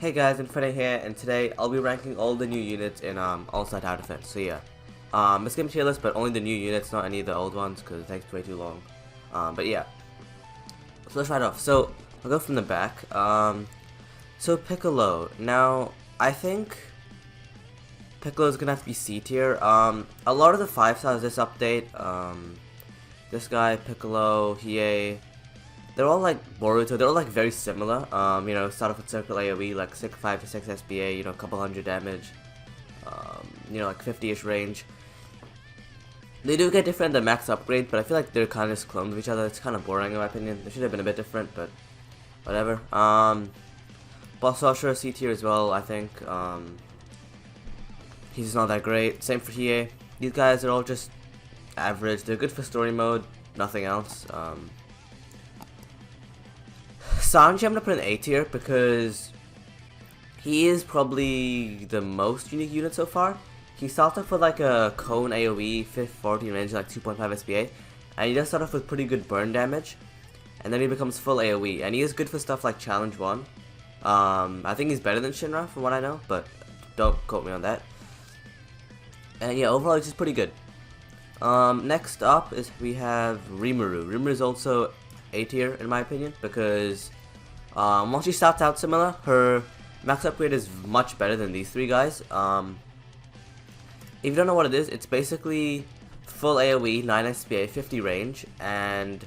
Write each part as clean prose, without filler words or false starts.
Hey guys, Infinite here, and today I'll be ranking all the new units in All-Star Tower Defense. So yeah, it's gonna be tier list, but only the new units, not any of the old ones, because it takes way too long. But yeah, so let's start off. So I'll go from the back. So Piccolo. Now I think Piccolo's gonna have to be C tier. A lot of the 5 stars this update, this guy Piccolo, Hiei. They're all like Boruto, they're all like very similar. Start off with circle AoE, like 5 to 6 SBA, a couple hundred damage, like 50-ish range. They do get different in the max upgrade, but I feel like they're kind of just clones of each other. It's kind of boring in my opinion. They should have been a bit different, but whatever. Boss Usher, C tier as well, I think. He's not that great. Same for Hiei. These guys are all just average. They're good for story mode, nothing else. Sanji I'm gonna put in A tier because he is probably the most unique unit so far. He starts off with like a cone AoE, 40 range, like 2.5 SBA, and he does start off with pretty good burn damage, and then he becomes full AoE, and he is good for stuff like challenge 1. I think he's better than Shinra from what I know, but don't quote me on that. And yeah, overall he's just pretty good. Next up is we have Rimaru. Rimaru is also A tier in my opinion because while she starts out similar, her max upgrade is much better than these 3 guys. If you don't know what it is, it's basically full AoE, 9 SPA, 50 range, and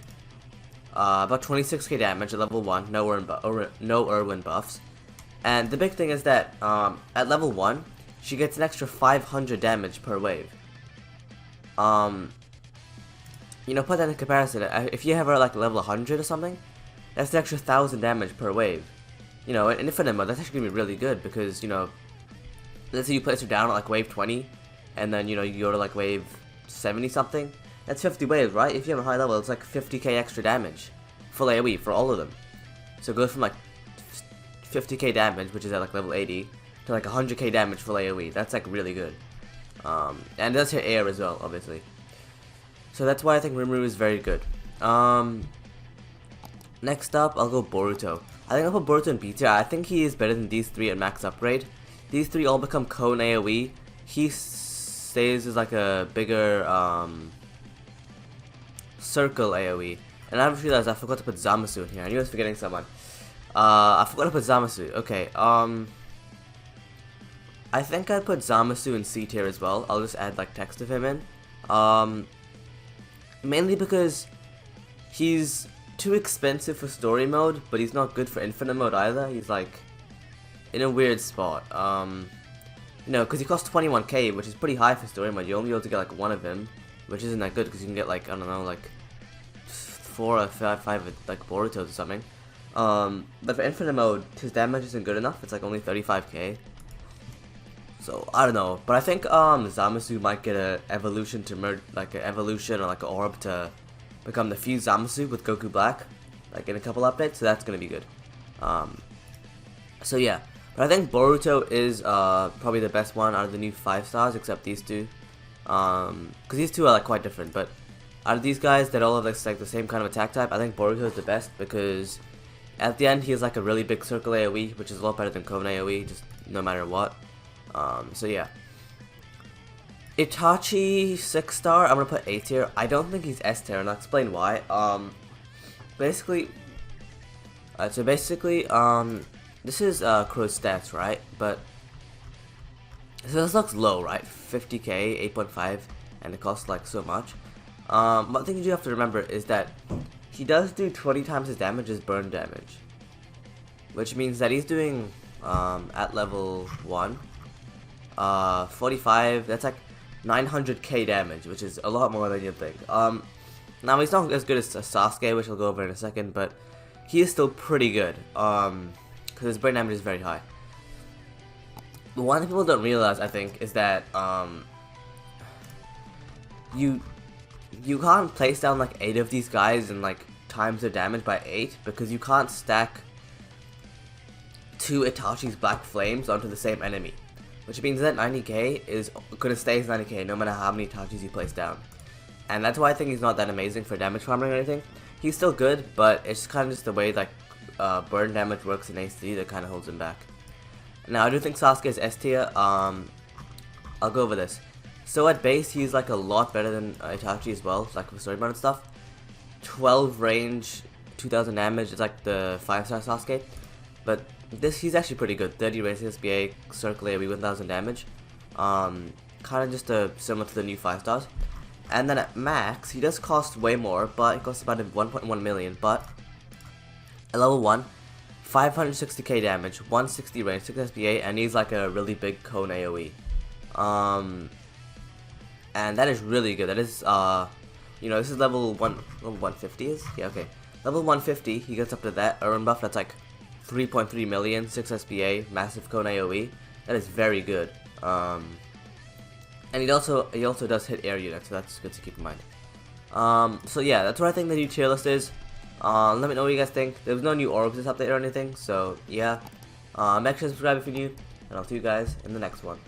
about 26k damage at level 1, no Irwin buffs. And the big thing is that at level 1, she gets an extra 500 damage per wave. Put that in comparison, if you have her like level 100 or something, that's an extra 1000 damage per wave. In infinite mode, that's actually gonna be really good because, let's say you place her down at like wave 20, and then, you go to like wave 70 something, that's 50 waves, right? If you have a high level, it's like 50k extra damage, full AoE for all of them. So it goes from like 50k damage, which is at like level 80, to like 100k damage full AoE. That's like really good. And it does hit air as well, obviously. So that's why I think Rimaru is very good. Next up, I'll go Boruto. I think I'll put Boruto in B tier. I think he is better than these 3 at max upgrade. These 3 all become cone AoE. He stays as like a bigger circle AoE. And I just realized I forgot to put Zamasu in here. I knew I was forgetting someone. I forgot to put Zamasu. Okay, I think I'd put Zamasu in C tier as well. I'll just add like text of him in. Mainly because he's too expensive for story mode, but he's not good for infinite mode either. He's like in a weird spot. Because he costs 21k, which is pretty high for story mode. You're only able to get like 1 of him, which isn't that good because you can get like, I don't know, like 4 or 5 like Borutos or something. But for infinite mode, his damage isn't good enough. It's like only 35k. So I don't know, but I think Zamasu might get an evolution to merge, like an evolution or like an orb to become the fused Zamasu with Goku Black, like in a couple updates. So that's gonna be good. So yeah, but I think Boruto is probably the best one out of the new 5 stars, except these 2, because these 2 are like quite different. But out of these guys that all have like the same kind of attack type, I think Boruto is the best because at the end he has like a really big circle AoE, which is a lot better than cone AoE, just no matter what. So yeah. Itachi 6 star, I'm gonna put A tier. I don't think he's S tier, and I'll explain why. Basically, this is Crow's stats, right? But so this looks low, right? 50k, 8.5, and it costs like so much. One thing you do have to remember is that he does do 20 times his damage as burn damage, which means that he's doing at level 1. 45, that's like 900k damage, which is a lot more than you'd think. Now he's not as good as Sasuke, which I'll go over in a second, but he is still pretty good, because his burn damage is very high. But one thing people don't realize, I think, is that, you can't place down like 8 of these guys and like times their damage by 8, because you can't stack 2 Itachi's Black Flames onto the same enemy. Which means that 90k is going to stay as 90k no matter how many Itachis you place down. And that's why I think he's not that amazing for damage farming or anything. He's still good, but it's kind of just the way like burn damage works in ASTD that kind of holds him back. Now I do think Sasuke is S tier. I'll go over this. So at base, he's like a lot better than Itachi as well, like for story mode and stuff. 12 range, 2000 damage is like the 5-star Sasuke. But this, he's actually pretty good. 30 range SBA, circle AoE, 1000 damage. Kind of just similar to the new 5-stars. And then at max, he does cost way more, but it costs about 1.1 million. But at level 1, 560k damage, 160 range, 6 SBA, and he's like a really big cone AoE. And that is really good. That is, you know, this is level 150 is? Yeah, okay. Level 150, he gets up to that. Urban buff, that's like 3.3 million, 6 SBA, massive cone AoE. That is very good. And he also does hit air units, so that's good to keep in mind. So yeah, that's what I think the new tier list is. Let me know what you guys think. There was no new orbs this update or anything, so yeah. Make sure to subscribe if you're new, and I'll see you guys in the next one.